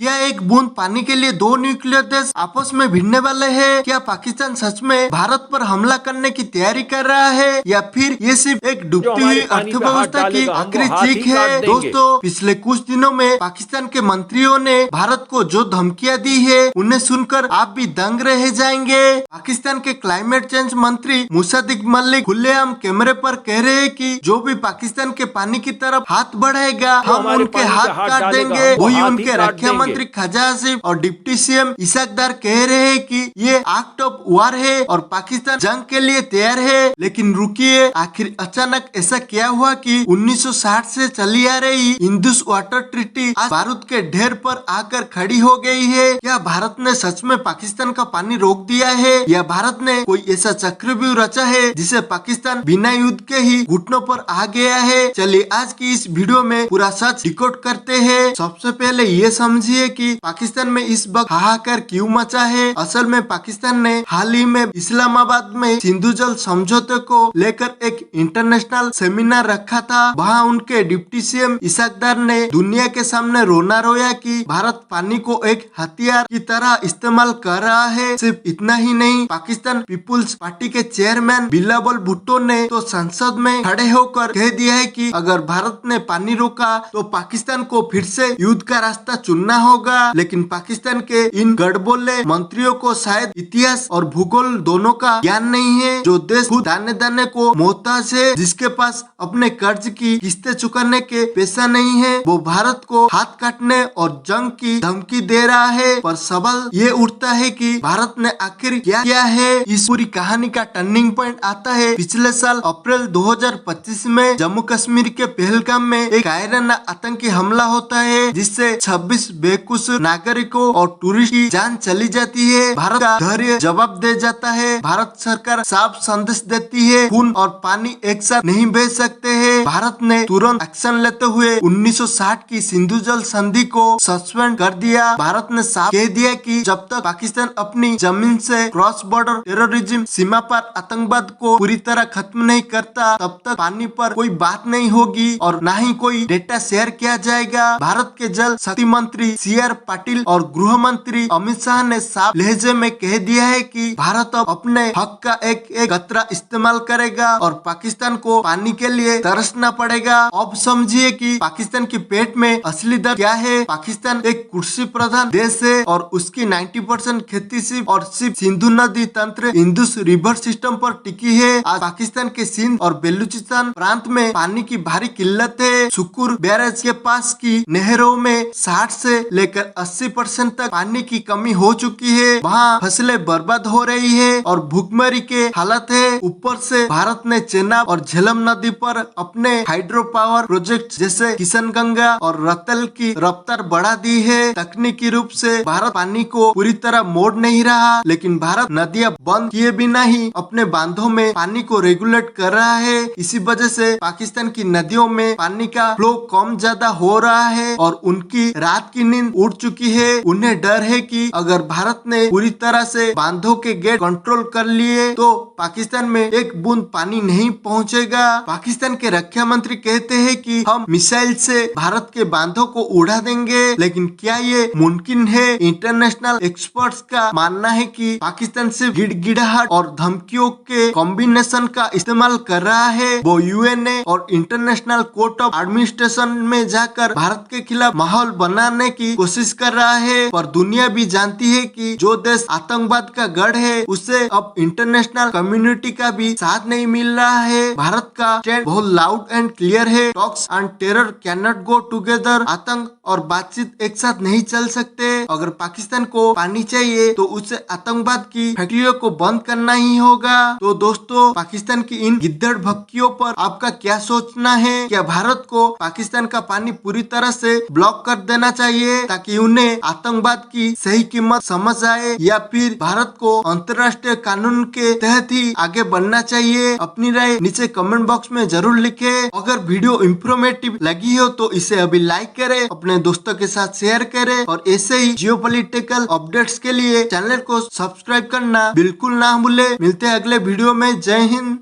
क्या एक बूंद पानी के लिए दो न्यूक्लियर देश आपस में भिड़ने वाले हैं? क्या पाकिस्तान सच में भारत पर हमला करने की तैयारी कर रहा है या फिर ये सिर्फ एक जो डूबती हमारे हुई पानी पे हाथ अर्थव्यवस्था की डालेगा हम वो आखिरी हाथ चीख ही काट है? देंगे। दोस्तों, पिछले कुछ दिनों में पाकिस्तान के मंत्रियों ने भारत को जो धमकियां दी है उन्हें सुनकर आप भी दंग रह जाएंगे। पाकिस्तान के क्लाइमेट चेंज मंत्री मुसादिक मलिक खुलेआम कैमरे पर कह रहे हैं कि जो भी पाकिस्तान के पानी की तरफ हाथ बढ़ाएगा जो हम हमारे उनके पानी पे हाथ हाथ काट डालेगा देंगे। हम वो वही हाथ ही उनके काट रक्षा देंगे। मंत्री ख्वाजा आसिफ और डिप्टी सीएम इसाक दार कह रहे हैं कि ये एक्ट ऑफ वार है और पाकिस्तान जंग के लिए तैयार है। लेकिन रुकिए, आखिर अचानक ऐसा क्या हुआ कि 1960 से चली आ रही इंडस वाटर ट्रीटी आज बारूद के ढेर पर आकर खड़ी हो गई है? क्या भारत ने सच में पाकिस्तान का पानी रोक दिया है या भारत ने कोई ऐसा चक्रव्यूह रचा है जिसे पाकिस्तान बिना युद्ध के ही घुटनों पर आ गया है? चलिए आज की इस वीडियो में पूरा सच डिकोड करते हैं। सबसे पहले ये समझिए कि पाकिस्तान में इस वक्त हाहाकार क्यों मचा है। असल में पाकिस्तान ने हाल ही में इस्लामाबाद में सिंधु जल समझौते को लेकर एक इंटरनेशनल सेमिनार रखा था। वहाँ उनके डिप्टी सीएम इसाक दार ने दुनिया के सामने रोना रोया कि भारत पानी को एक हथियार की तरह इस्तेमाल कर रहा है। सिर्फ इतना ही नहीं, पाकिस्तान पीपुल्स पार्टी के चेयरमैन बिलावल भुट्टो ने तो संसद में खड़े होकर कह दिया है कि अगर भारत ने पानी रोका तो पाकिस्तान को फिर से युद्ध का रास्ता चुनना होगा। लेकिन पाकिस्तान के इन गड़बोले मंत्रियों को शायद इतिहास और भूगोल दोनों का ज्ञान नहीं है। जो देश खुद दाने दाने को मोहताज है, जिसके पास अपने कर्ज की किस्तें चुकाने के पैसा नहीं है, वो भारत को हाथ काटने और जंग की धमकी दे रहा है। पर सवाल ये उठता है कि भारत ने आखिर क्या किया है? इस पूरी कहानी का टर्निंग पॉइंट आता है पिछले साल अप्रैल 2025 में जम्मू कश्मीर के पहलगाम में एक कायराना आतंकी हमला होता है जिससे 26 बेकसूर नागरिकों और टूरिस्ट की जान चली जाती है। भारत का धैर्य जवाब दे जाता है। भारत सरकार साफ संदेश देती है, खून और पानी एक साथ नहीं बह सकते हैं। भारत ने तुरंत एक्शन लेते हुए 1960 की सिंधु जल संधि को सस्पेंड कर दिया। भारत ने साफ कह दिया कि जब तक पाकिस्तान अपनी जमीन से क्रॉस बॉर्डर टेररिज्म, सीमा पार आतंकवाद को पूरी तरह खत्म नहीं करता, तब तक पानी पर कोई बात नहीं होगी और न ही कोई डेटा शेयर किया जाएगा। भारत के जल शक्ति मंत्री CR पाटिल और गृह मंत्री अमित शाह ने साफ लहजे में कह दिया है कि भारत अब अपने हक का एक एक कतरा इस्तेमाल करेगा और पाकिस्तान को पानी के लिए तरसना पड़ेगा। अब समझिए कि पाकिस्तान की पेट में असली दर्द क्या है। पाकिस्तान एक कृषि प्रधान देश है और उसकी 90% खेती सिर्फ सिंधु नदी तंत्र इंडस रिवर सिस्टम पर टिकी है। आज पाकिस्तान के सिंध और बेलूचिस्तान प्रांत में पानी की भारी किल्लत है। शुक्र बैराज के पास की नहरों में 60 से लेकर 80% तक पानी की कमी हो चुकी है। वहाँ फसलें बर्बाद हो रही है और भूखमरी के हालत है। ऊपर से भारत ने चेनाब और झेलम नदी पर अपने हाइड्रो पावर प्रोजेक्ट जैसे किशनगंगा और रतल की रफ्तार बढ़ा दी है। तकनीकी रूप से भारत पानी को पूरी तरह मोड़ नहीं रहा, लेकिन भारत नदियां बंद किए बिना ही अपने बांधों में पानी को रेगुलेट कर रहा है। इसी वजह से पाकिस्तान की नदियों में पानी का फ्लो कम ज्यादा हो रहा है और उनकी रात की नींद उड़ चुकी है। उन्हें डर है कि अगर भारत ने पूरी तरह से बांधों के गेट कंट्रोल कर लिए तो पाकिस्तान में एक बूंद पानी नहीं पहुंचेगा। पाकिस्तान के रक्षा मंत्री कहते हैं कि हम मिसाइल से भारत के बांधों को उड़ा देंगे, लेकिन क्या ये मुमकिन है? इंटरनेशनल एक्सपर्ट्स का मानना है कि पाकिस्तान सिर्फ गिड़गिड़ाहट और धमकियों के कॉम्बिनेशन का इस्तेमाल कर रहा है। वो यूएनए और इंटरनेशनल कोर्ट ऑफ एडमिनिस्ट्रेशन में जाकर भारत के खिलाफ माहौल बनाने की कोशिश कर रहा है। पर दुनिया भी जानती है कि जो देश आतंकवाद का गढ़ है उसे अब इंटरनेशनल कम्युनिटी का भी साथ नहीं मिल रहा है। भारत का स्टैंड बहुत लाउड एंड क्लियर है। Talks and terror can not go together. आतंक और बातचीत एक साथ नहीं चल सकते। अगर पाकिस्तान को पानी चाहिए तो उसे आतंकवाद की फैक्ट्रियों को बंद करना ही होगा। तो दोस्तों, पाकिस्तान की इन गिद्दड़ भक्तियों पर आपका क्या सोचना है? क्या भारत को पाकिस्तान का पानी पूरी तरह से ब्लॉक कर देना चाहिए ताकि उन्हें आतंकवाद की सही कीमत समझ आए, या फिर भारत को अंतर्राष्ट्रीय कानून के तहत ही आगे बढ़ना चाहिए? अपनी राय नीचे कमेंट बॉक्स में जरूर लिखें। अगर वीडियो इंफॉर्मेटिव लगी हो तो इसे अभी लाइक करें, अपने दोस्तों के साथ शेयर करें और ऐसे ही जियोपॉलिटिकल अपडेट्स के लिए चैनल को सब्सक्राइब करना बिल्कुल ना भूले। मिलते हैं अगले वीडियो में। जय हिंद।